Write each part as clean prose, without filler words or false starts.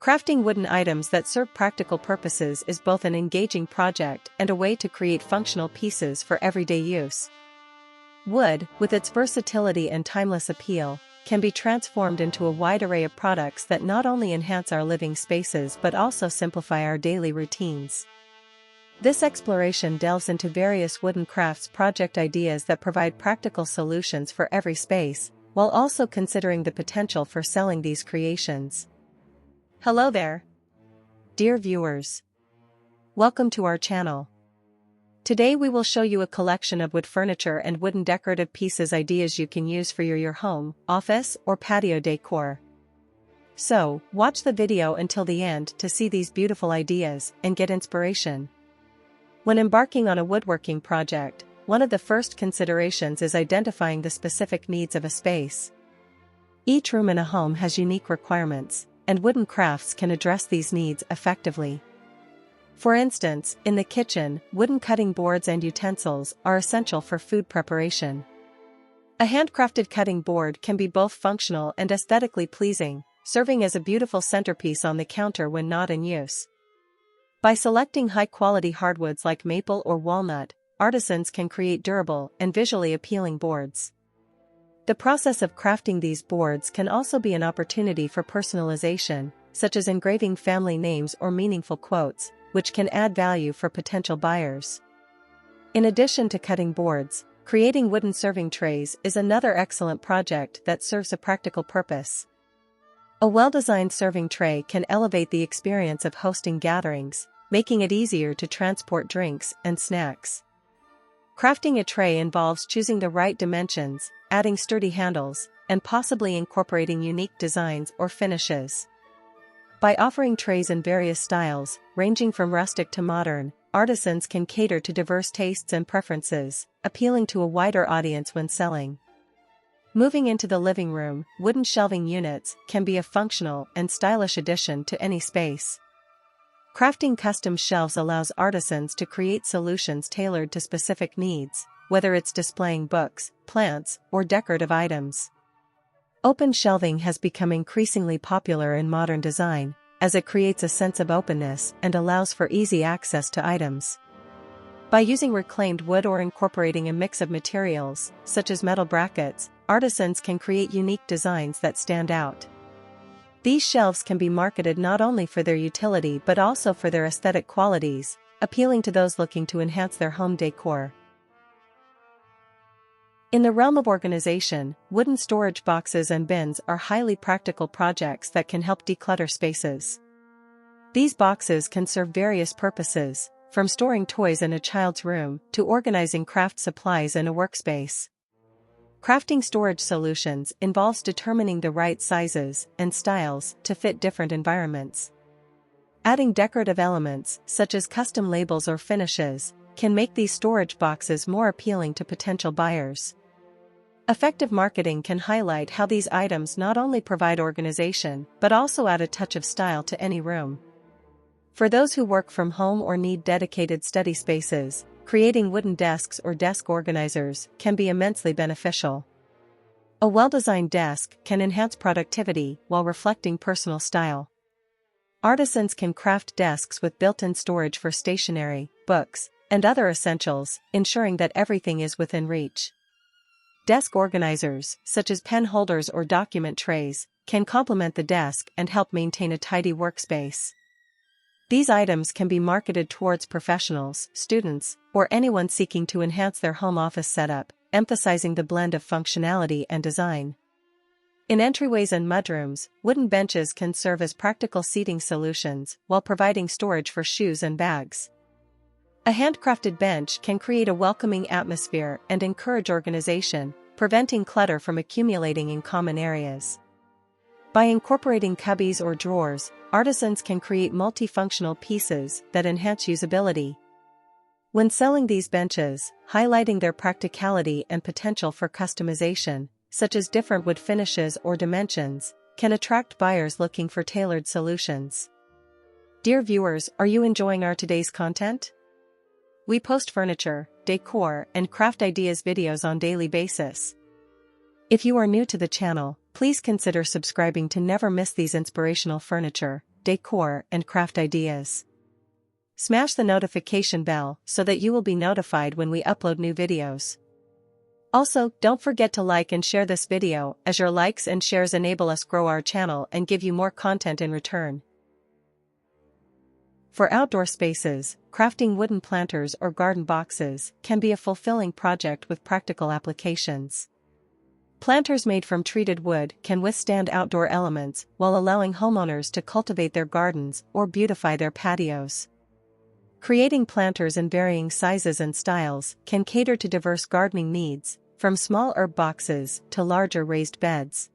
Crafting wooden items that serve practical purposes is both an engaging project and a way to create functional pieces for everyday use. Wood, with its versatility and timeless appeal, can be transformed into a wide array of products that not only enhance our living spaces but also simplify our daily routines. This exploration delves into various wooden crafts project ideas that provide practical solutions for every space, while also considering the potential for selling these creations. Hello there, dear viewers. Welcome to our channel. Today we will show you a collection of wood furniture and wooden decorative pieces ideas you can use for your home, office, or patio decor. So, watch the video until the end to see these beautiful ideas and get inspiration. When embarking on a woodworking project, one of the first considerations is identifying the specific needs of a space. Each room in a home has unique requirements, and wooden crafts can address these needs effectively. For instance, in the kitchen, wooden cutting boards and utensils are essential for food preparation. A handcrafted cutting board can be both functional and aesthetically pleasing, serving as a beautiful centerpiece on the counter when not in use. By selecting high-quality hardwoods like maple or walnut, artisans can create durable and visually appealing boards. The process of crafting these boards can also be an opportunity for personalization, such as engraving family names or meaningful quotes, which can add value for potential buyers. In addition to cutting boards, creating wooden serving trays is another excellent project that serves a practical purpose. A well-designed serving tray can elevate the experience of hosting gatherings, making it easier to transport drinks and snacks. Crafting a tray involves choosing the right dimensions, adding sturdy handles, and possibly incorporating unique designs or finishes. By offering trays in various styles, ranging from rustic to modern, artisans can cater to diverse tastes and preferences, appealing to a wider audience when selling. Moving into the living room, wooden shelving units can be a functional and stylish addition to any space. Crafting custom shelves allows artisans to create solutions tailored to specific needs, whether it's displaying books, plants, or decorative items. Open shelving has become increasingly popular in modern design, as it creates a sense of openness and allows for easy access to items. By using reclaimed wood or incorporating a mix of materials, such as metal brackets, artisans can create unique designs that stand out. These shelves can be marketed not only for their utility but also for their aesthetic qualities, appealing to those looking to enhance their home decor. In the realm of organization, wooden storage boxes and bins are highly practical projects that can help declutter spaces. These boxes can serve various purposes, from storing toys in a child's room to organizing craft supplies in a workspace. Crafting storage solutions involves determining the right sizes and styles to fit different environments. Adding decorative elements, such as custom labels or finishes, can make these storage boxes more appealing to potential buyers. Effective marketing can highlight how these items not only provide organization but also add a touch of style to any room. For those who work from home or need dedicated study spaces, creating wooden desks or desk organizers can be immensely beneficial. A well-designed desk can enhance productivity while reflecting personal style. Artisans can craft desks with built-in storage for stationery, books, and other essentials, ensuring that everything is within reach. Desk organizers, such as pen holders or document trays, can complement the desk and help maintain a tidy workspace. These items can be marketed towards professionals, students, or anyone seeking to enhance their home office setup, emphasizing the blend of functionality and design. In entryways and mudrooms, wooden benches can serve as practical seating solutions while providing storage for shoes and bags. A handcrafted bench can create a welcoming atmosphere and encourage organization, preventing clutter from accumulating in common areas. By incorporating cubbies or drawers, artisans can create multifunctional pieces that enhance usability. When selling these benches, highlighting their practicality and potential for customization, such as different wood finishes or dimensions, can attract buyers looking for tailored solutions. Dear viewers, are you enjoying our today's content? We post furniture, decor, and craft ideas videos on daily basis. If you are new to the channel, please consider subscribing to never miss these inspirational furniture, decor, and craft ideas. Smash the notification bell so that you will be notified when we upload new videos. Also, don't forget to like and share this video, as your likes and shares enable us grow our channel and give you more content in return. For outdoor spaces, crafting wooden planters or garden boxes can be a fulfilling project with practical applications. Planters made from treated wood can withstand outdoor elements while allowing homeowners to cultivate their gardens or beautify their patios. Creating planters in varying sizes and styles can cater to diverse gardening needs, from small herb boxes to larger raised beds.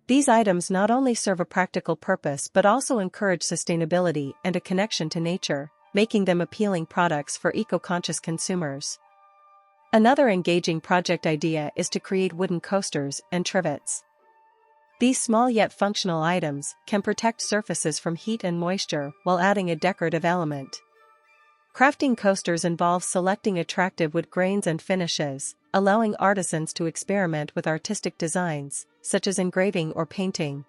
These items not only serve a practical purpose but also encourage sustainability and a connection to nature, making them appealing products for eco-conscious consumers. Another engaging project idea is to create wooden coasters and trivets. These small yet functional items can protect surfaces from heat and moisture while adding a decorative element. Crafting coasters involves selecting attractive wood grains and finishes, allowing artisans to experiment with artistic designs, such as engraving or painting.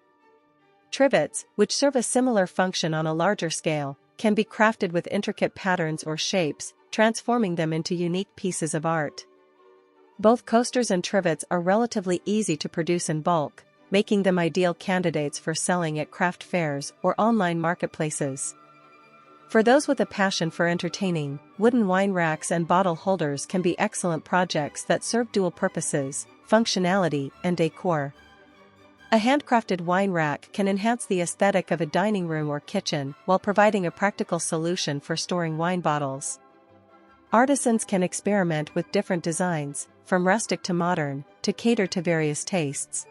Trivets, which serve a similar function on a larger scale, can be crafted with intricate patterns or shapes, transforming them into unique pieces of art. Both coasters and trivets are relatively easy to produce in bulk, making them ideal candidates for selling at craft fairs or online marketplaces. For those with a passion for entertaining, wooden wine racks and bottle holders can be excellent projects that serve dual purposes, functionality and decor. A handcrafted wine rack can enhance the aesthetic of a dining room or kitchen while providing a practical solution for storing wine bottles. Artisans can experiment with different designs, from rustic to modern, to cater to various tastes.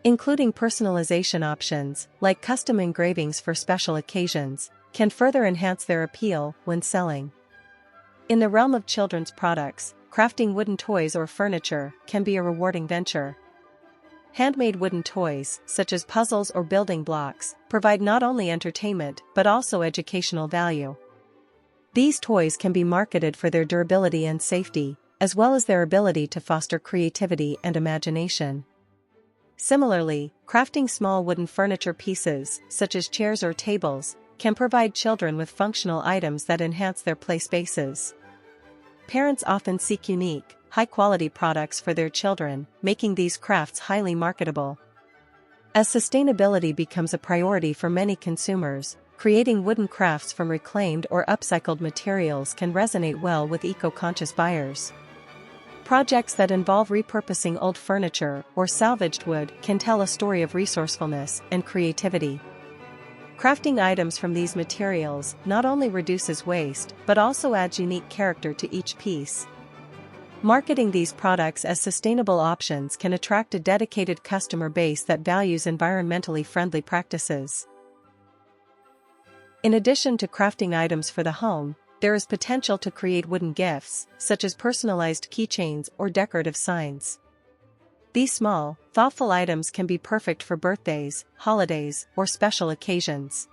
Including personalization options, like custom engravings for special occasions, can further enhance their appeal when selling. In the realm of children's products, crafting wooden toys or furniture can be a rewarding venture. Handmade wooden toys, such as puzzles or building blocks, provide not only entertainment but also educational value. These toys can be marketed for their durability and safety, as well as their ability to foster creativity and imagination. Similarly, crafting small wooden furniture pieces, such as chairs or tables, can provide children with functional items that enhance their play spaces. Parents often seek unique, high-quality products for their children, making these crafts highly marketable. As sustainability becomes a priority for many consumers, creating wooden crafts from reclaimed or upcycled materials can resonate well with eco-conscious buyers. Projects that involve repurposing old furniture or salvaged wood can tell a story of resourcefulness and creativity. Crafting items from these materials not only reduces waste but also adds unique character to each piece. Marketing these products as sustainable options can attract a dedicated customer base that values environmentally friendly practices. In addition to crafting items for the home, there is potential to create wooden gifts, such as personalized keychains or decorative signs. These small, thoughtful items can be perfect for birthdays, holidays, or special occasions.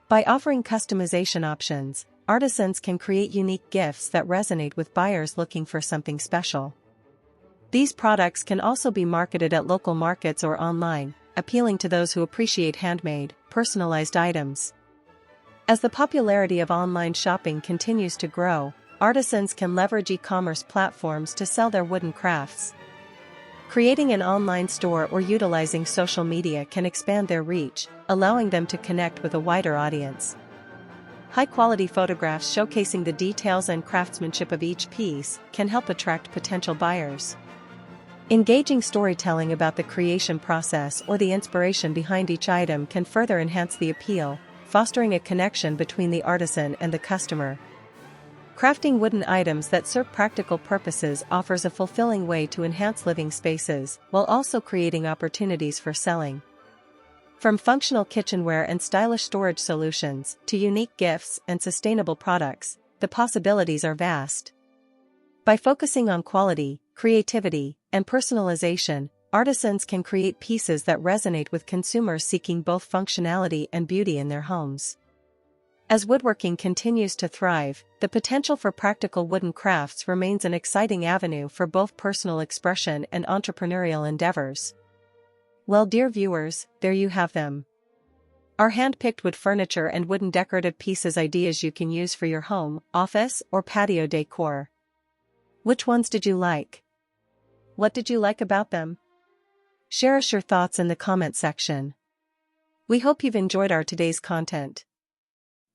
By offering customization options, artisans can create unique gifts that resonate with buyers looking for something special. These products can also be marketed at local markets or online, appealing to those who appreciate handmade, personalized items. As the popularity of online shopping continues to grow, artisans can leverage e-commerce platforms to sell their wooden crafts. Creating an online store or utilizing social media can expand their reach, allowing them to connect with a wider audience. High-quality photographs showcasing the details and craftsmanship of each piece can help attract potential buyers. Engaging storytelling about the creation process or the inspiration behind each item can further enhance the appeal, fostering a connection between the artisan and the customer. Crafting wooden items that serve practical purposes offers a fulfilling way to enhance living spaces while also creating opportunities for selling. From functional kitchenware and stylish storage solutions to unique gifts and sustainable products, the possibilities are vast. By focusing on quality, creativity, and personalization, artisans can create pieces that resonate with consumers seeking both functionality and beauty in their homes. As woodworking continues to thrive, the potential for practical wooden crafts remains an exciting avenue for both personal expression and entrepreneurial endeavors. Well, dear viewers, there you have them. Our hand-picked wood furniture and wooden decorative pieces ideas you can use for your home, office, or patio decor. Which ones did you like? What did you like about them? Share us your thoughts in the comment section. We hope you've enjoyed our today's content.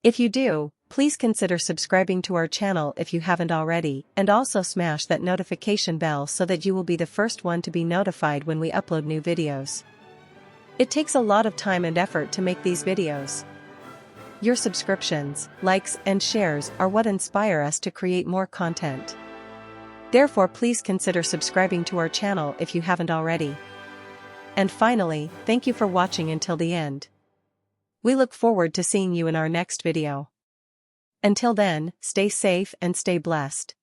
If you do, please consider subscribing to our channel if you haven't already, and also smash that notification bell so that you will be the first one to be notified when we upload new videos. It takes a lot of time and effort to make these videos. Your subscriptions, likes, and shares are what inspire us to create more content. Therefore, please consider subscribing to our channel if you haven't already. And finally, thank you for watching until the end. We look forward to seeing you in our next video. Until then, stay safe and stay blessed.